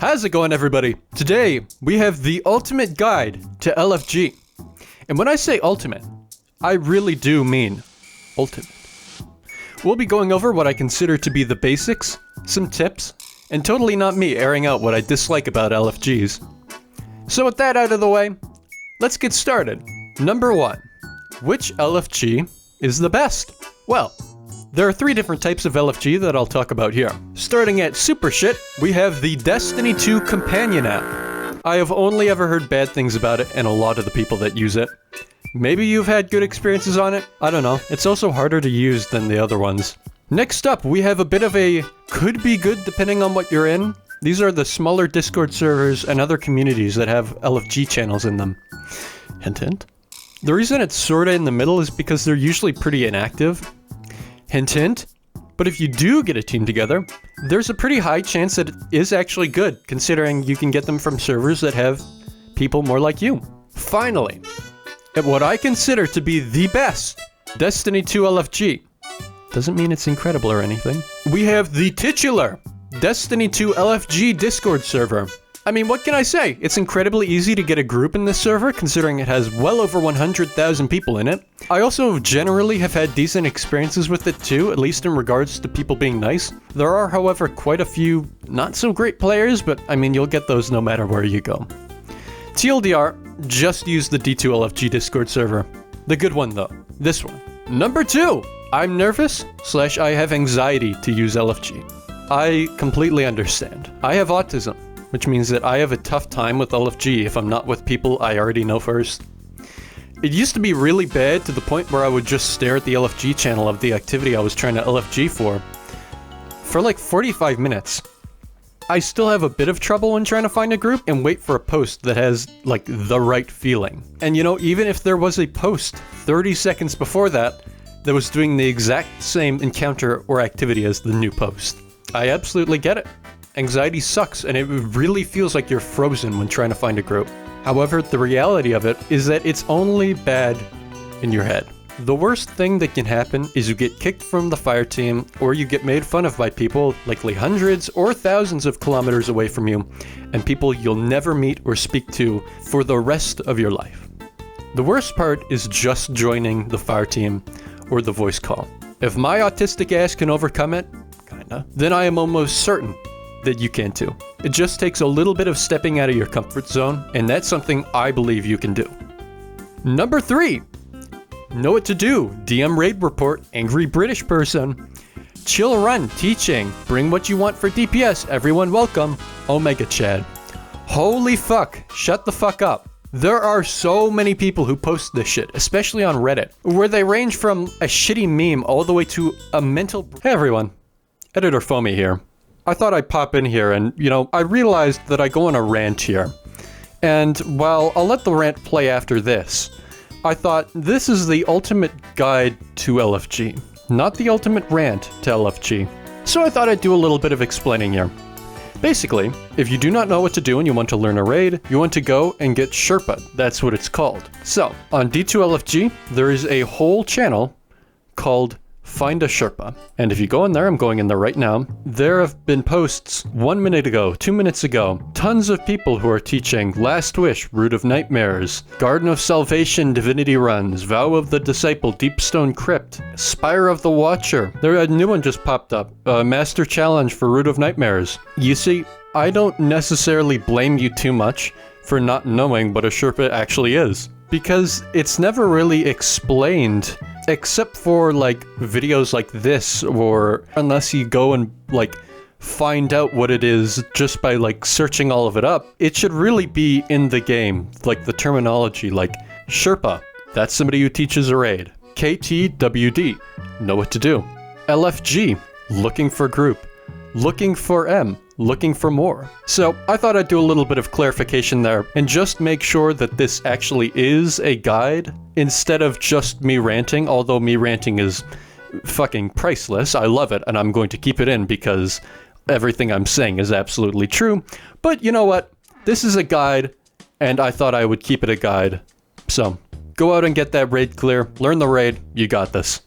How's it going, everybody? Today, we have the ultimate guide to LFG. And when I say ultimate, I really do mean ultimate. We'll be going over what I consider to be the basics, some tips, and totally not me airing out what I dislike about LFGs. So with that out of the way, let's get started. Number 1. Which LFG is the best? Well, there are 3 different types of LFG that I'll talk about here. Starting at super shit, we have the Destiny 2 companion app. I have only ever heard bad things about it and a lot of the people that use it. Maybe you've had good experiences on it, I don't know. It's also harder to use than the other ones. Next up, we have a bit of a could be good depending on what you're in. These are the smaller Discord servers and other communities that have LFG channels in them. Hint hint. The reason it's sorta in the middle is because they're usually pretty inactive. Hint hint. But if you do get a team together, there's a pretty high chance that it is actually good, considering you can get them from servers that have people more like you. Finally, at what I consider to be the best Destiny 2 LFG. Doesn't mean it's incredible or anything. We have the titular Destiny 2 LFG Discord server. I mean, what can I say? It's incredibly easy to get a group in this server, considering it has well over 100,000 people in it. I also generally have had decent experiences with it too, at least in regards to people being nice. There are, however, quite a few not so great players, but I mean, you'll get those no matter where you go. TLDR, just use the D2 LFG Discord server. The good one though, this one. Number 2, I'm nervous / I have anxiety to use LFG. I completely understand. I have autism, which means that I have a tough time with LFG if I'm not with people I already know first. It used to be really bad to the point where I would just stare at the LFG channel of the activity I was trying to LFG for like 45 minutes. I still have a bit of trouble when trying to find a group and wait for a post that has, like, the right feeling. And you know, even if there was a post 30 seconds before that was doing the exact same encounter or activity as the new post, I absolutely get it. Anxiety sucks, and it really feels like you're frozen when trying to find a group. However, the reality of it is that it's only bad in your head. The worst thing that can happen is you get kicked from the fire team, or you get made fun of by people likely hundreds or thousands of kilometers away from you, and people you'll never meet or speak to for the rest of your life. The worst part is just joining the fire team or the voice call. If my autistic ass can overcome it, kinda, then I am almost certain that you can too. It just takes a little bit of stepping out of your comfort zone, and that's something I believe you can do. Number 3, know what to do. DM raid report, angry British person. Chill run, teaching, bring what you want for DPS, everyone welcome, Omega Chad. Holy fuck, shut the fuck up. There are so many people who post this shit, especially on Reddit, where they range from a shitty meme all the way to a mental... Hey everyone, Editor Foamy here. I thought I'd pop in here and, you know, I realized that I go on a rant here. And while I'll let the rant play after this, I thought this is the ultimate guide to LFG, not the ultimate rant to LFG. So I thought I'd do a little bit of explaining here. Basically, if you do not know what to do and you want to learn a raid, you want to go and get Sherpa. That's what it's called. So, on D2 LFG, there is a whole channel called Find a Sherpa. And if you go in there, I'm going in there right now, there have been posts 1 minute ago, 2 minutes ago, tons of people who are teaching Last Wish, Root of Nightmares, Garden of Salvation, Divinity Runs, Vow of the Disciple, Deepstone Crypt, Spire of the Watcher. There a new one just popped up, Master Challenge for Root of Nightmares. You see, I don't necessarily blame you too much for not knowing what a Sherpa actually is, because it's never really explained, except for like videos like this, or unless you go and like find out what it is just by like searching all of it up. It should really be in the game, like the terminology, like Sherpa, that's somebody who teaches a raid. KTWD, know what to do. LFG, looking for group. Looking for M, looking for more. So I thought I'd do a little bit of clarification there and just make sure that this actually is a guide instead of just me ranting, although me ranting is fucking priceless. I love it and I'm going to keep it in because everything I'm saying is absolutely true. But you know what? This is a guide and I thought I would keep it a guide. So go out and get that raid clear, learn the raid, you got this.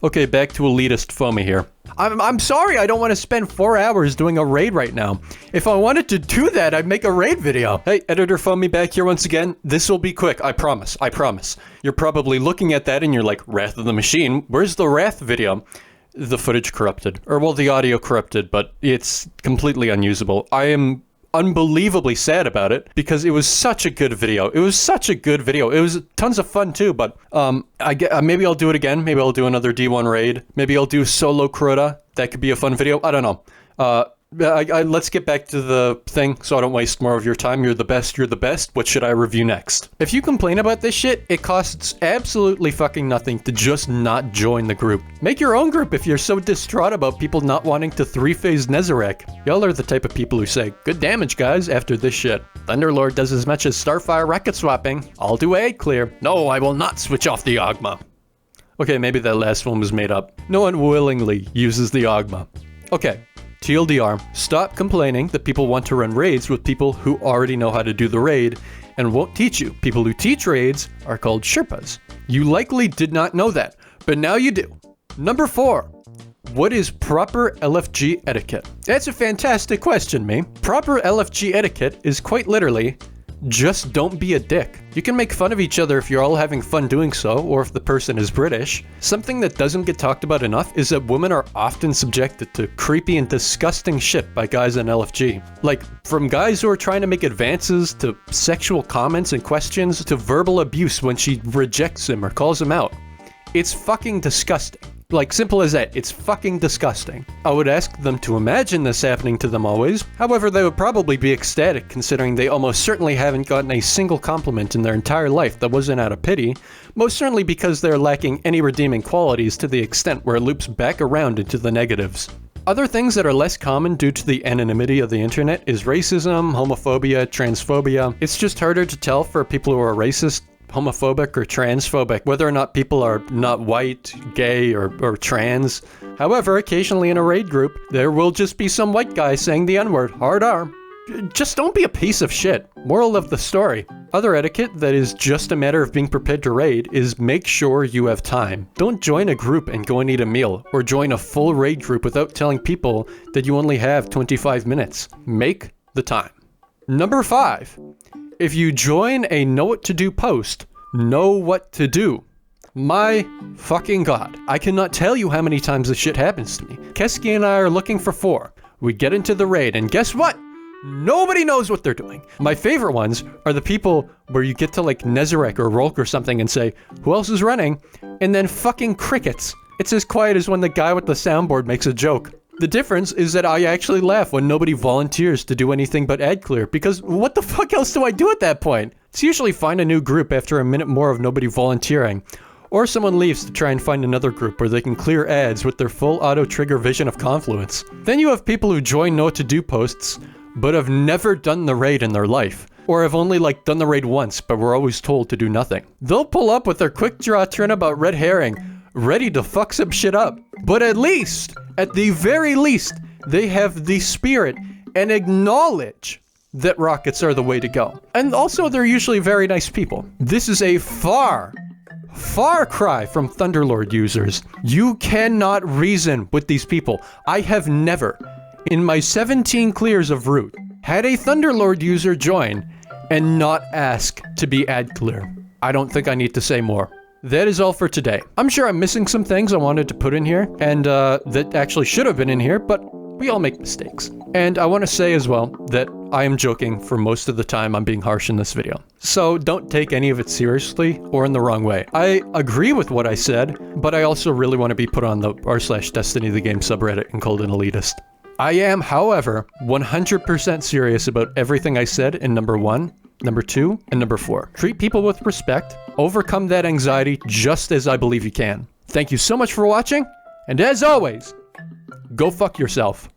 Okay, back to elitist Foamy here. I'm sorry, I don't want to spend 4 hours doing a raid right now. If I wanted to do that, I'd make a raid video. Hey, Editor Foamy back here once again. This will be quick, I promise, I promise. You're probably looking at that and you're like, Wrath of the Machine, where's the Wrath video? The footage corrupted. Or, well, the audio corrupted, but it's completely unusable. I am unbelievably sad about it because it was such a good video. It was such a good video. It was tons of fun too, but maybe I'll do it again. Maybe I'll do another D1 raid. Maybe I'll do solo Crota. That could be a fun video. I don't know. Let's get back to the thing so I don't waste more of your time. You're the best, you're the best. What should I review next? If you complain about this shit, it costs absolutely fucking nothing to just not join the group. Make your own group if you're so distraught about people not wanting to 3-phase Nezarec. Y'all are the type of people who say, good damage guys, after this shit. Thunderlord does as much as Starfire rocket swapping. I'll do aid clear. No, I will not switch off the Ogma. Okay, maybe that last one was made up. No one willingly uses the Ogma. Okay. TLDR, stop complaining that people want to run raids with people who already know how to do the raid and won't teach you. People who teach raids are called Sherpas. You likely did not know that, but now you do. Number 4. What is proper LFG etiquette? That's a fantastic question, me. Proper LFG etiquette is quite literally, just don't be a dick. You can make fun of each other if you're all having fun doing so, or if the person is British. Something that doesn't get talked about enough is that women are often subjected to creepy and disgusting shit by guys in LFG. Like, from guys who are trying to make advances, to sexual comments and questions, to verbal abuse when she rejects him or calls him out. It's fucking disgusting. Like, simple as that, it's fucking disgusting. I would ask them to imagine this happening to them always, however they would probably be ecstatic considering they almost certainly haven't gotten a single compliment in their entire life that wasn't out of pity, most certainly because they're lacking any redeeming qualities to the extent where it loops back around into the negatives. Other things that are less common due to the anonymity of the internet is racism, homophobia, transphobia. It's just harder to tell for people who are racist, homophobic, or transphobic, whether or not people are not white, gay, or trans. However, occasionally in a raid group, there will just be some white guy saying the N-word, hard R. Just don't be a piece of shit. Moral of the story. Other etiquette that is just a matter of being prepared to raid is make sure you have time. Don't join a group and go and eat a meal, or join a full raid group without telling people that you only have 25 minutes. Make the time. Number 5. If you join a know what to do post, know what to do. My fucking god. I cannot tell you how many times this shit happens to me. Keski and I are looking for 4. We get into the raid and guess what? Nobody knows what they're doing. My favorite ones are the people where you get to like Nezarec or Rolk or something and say, who else is running? And then fucking crickets. It's as quiet as when the guy with the soundboard makes a joke. The difference is that I actually laugh when nobody volunteers to do anything but ad clear, because what the fuck else do I do at that point? It's usually find a new group after a minute more of nobody volunteering, or someone leaves to try and find another group where they can clear ads with their full auto-trigger vision of Confluence. Then you have people who join know what to do posts, but have never done the raid in their life, or have only like done the raid once, but were always told to do nothing. They'll pull up with their quick draw turnabout red herring, ready to fuck some shit up. But at the very least, they have the spirit and acknowledge that rockets are the way to go. And also, they're usually very nice people. This is a far cry from Thunderlord users. You cannot reason with these people. I have never, in my 17 clears of root, had a Thunderlord user join and not ask to be ad clear. I don't think I need to say more. That is all for today. I'm sure I'm missing some things I wanted to put in here, and that actually should have been in here, but we all make mistakes. And I want to say as well that I am joking for most of the time I'm being harsh in this video. So don't take any of it seriously or in the wrong way. I agree with what I said, but I also really want to be put on the r/Destiny the Game subreddit and called an elitist. I am, however, 100% serious about everything I said in number 1, number 2, and number 4. Treat people with respect, overcome that anxiety just as I believe you can. Thank you so much for watching, and as always, go fuck yourself.